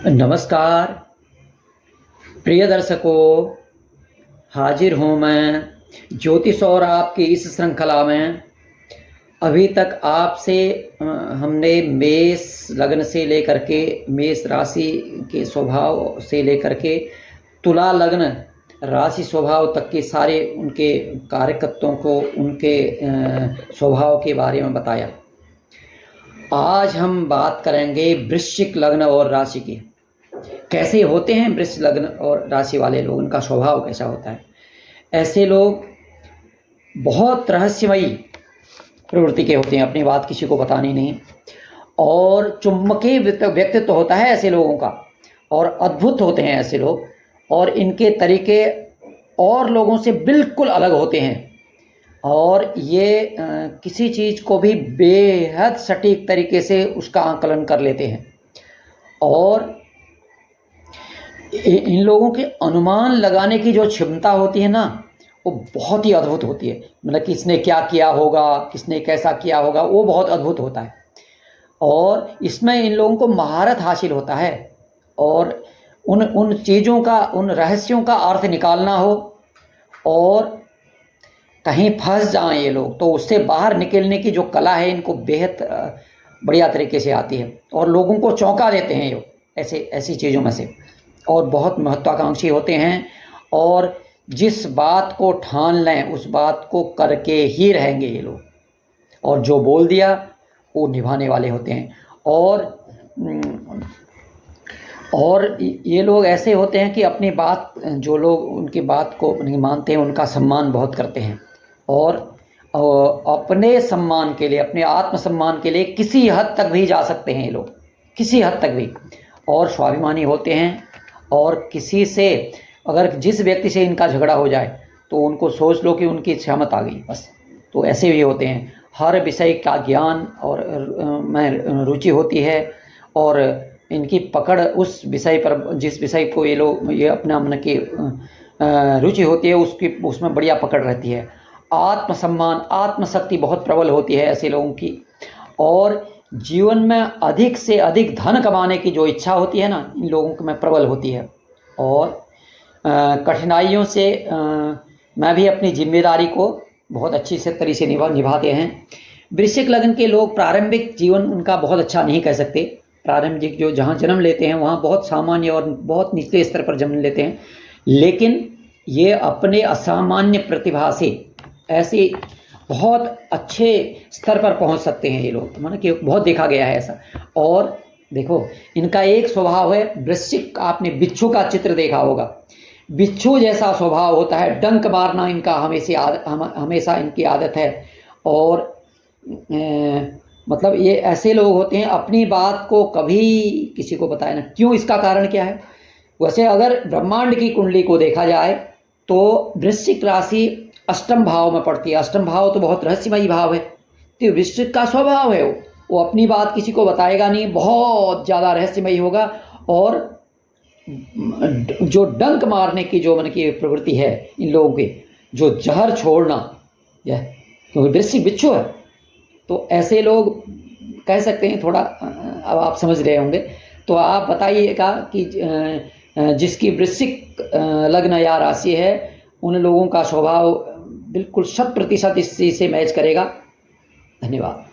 नमस्कार प्रिय दर्शकों, हाजिर हूँ मैं ज्योतिष और आपकी इस श्रृंखला में। अभी तक आपसे हमने मेष लग्न से लेकर के मेष राशि के स्वभाव से लेकर के तुला लग्न राशि स्वभाव तक के सारे उनके कार्यकर्ताओं को उनके स्वभाव के बारे में बताया। आज हम बात करेंगे वृश्चिक लग्न और राशि की। कैसे होते हैं वृश्चिक लग्न और राशि वाले लोग, उनका स्वभाव कैसा होता है। ऐसे लोग बहुत रहस्यमयी प्रवृत्ति के होते हैं, अपनी बात किसी को बतानी नहीं, और चुंबकीय व्यक्तित्व होता है ऐसे लोगों का, और अद्भुत होते हैं ऐसे लोग, और इनके तरीके और लोगों से बिल्कुल अलग होते हैं, और ये किसी चीज़ को भी बेहद सटीक तरीके से उसका आकलन कर लेते हैं। और इन लोगों के अनुमान लगाने की जो क्षमता होती है ना, वो बहुत ही अद्भुत होती है। मतलब किसने क्या किया होगा, किसने कैसा किया होगा, वो बहुत अद्भुत होता है। और इसमें इन लोगों को महारत हासिल होता है, और उन चीज़ों का, उन रहस्यों का अर्थ निकालना हो, और कहीं फंस जाएं ये लोग तो उससे बाहर निकलने की जो कला है इनको बेहद बढ़िया तरीके से आती है, और लोगों को चौंका देते हैं ये ऐसी चीज़ों में से। और बहुत महत्वाकांक्षी होते हैं, और जिस बात को ठान लें उस बात को करके ही रहेंगे ये लोग, और जो बोल दिया वो निभाने वाले होते हैं। और ये लोग ऐसे होते हैं कि अपनी बात, जो लोग उनकी बात को नहीं मानते हैं उनका सम्मान बहुत करते हैं, और अपने सम्मान के लिए, अपने आत्मसम्मान के लिए किसी हद तक भी जा सकते हैं ये लोग, किसी हद तक भी, और स्वाभिमानी होते हैं। और किसी से अगर जिस व्यक्ति से इनका झगड़ा हो जाए तो उनको सोच लो कि उनकी क्षमता आ गई बस। तो ऐसे भी होते हैं। हर विषय का ज्ञान और में रुचि होती है, और इनकी पकड़ उस विषय पर, जिस विषय को ये अपना मन की रुचि होती है उसमें बढ़िया पकड़ रहती है। आत्मसम्मान, आत्मशक्ति बहुत प्रबल होती है ऐसे लोगों की, और जीवन में अधिक से अधिक धन कमाने की जो इच्छा होती है ना, इन लोगों में प्रबल होती है। और कठिनाइयों से मैं भी अपनी जिम्मेदारी को बहुत अच्छी से तरीके से निभाते हैं। वृश्चिक लग्न के लोग प्रारंभिक जीवन उनका बहुत अच्छा नहीं कह सकते। प्रारंभिक जो जहाँ जन्म लेते हैं वहाँ बहुत सामान्य और बहुत निचले स्तर पर जन्म लेते हैं, लेकिन ये अपने असामान्य प्रतिभा से ऐसे बहुत अच्छे स्तर पर पहुंच सकते हैं ये लोग, माना कि बहुत देखा गया है ऐसा। और देखो, इनका एक स्वभाव है वृश्चिक, आपने बिच्छू का चित्र देखा होगा, बिच्छू जैसा स्वभाव होता है, डंक मारना इनका हमेशा इनकी आदत है। और मतलब ये ऐसे लोग होते हैं अपनी बात को कभी किसी को बताए ना। क्यों, इसका कारण क्या है? वैसे अगर ब्रह्मांड की कुंडली को देखा जाए तो वृश्चिक राशि अष्टम भाव में पड़ती है। अष्टम भाव तो बहुत रहस्यमयी भाव है। तो वृश्चिक का स्वभाव है वो अपनी बात किसी को बताएगा नहीं, बहुत ज़्यादा रहस्यमयी होगा। और जो डंक मारने की जो मन की प्रवृत्ति है इन लोगों की, जो जहर छोड़ना, यह क्योंकि वृश्चिक बिच्छू है, तो ऐसे लोग कह सकते हैं थोड़ा, अब आप समझ रहे होंगे। तो आप बताइएगा कि जिसकी वृश्चिक लग्न या राशि है उन लोगों का स्वभाव बिल्कुल 100% इस चीज़ से मैच करेगा। धन्यवाद।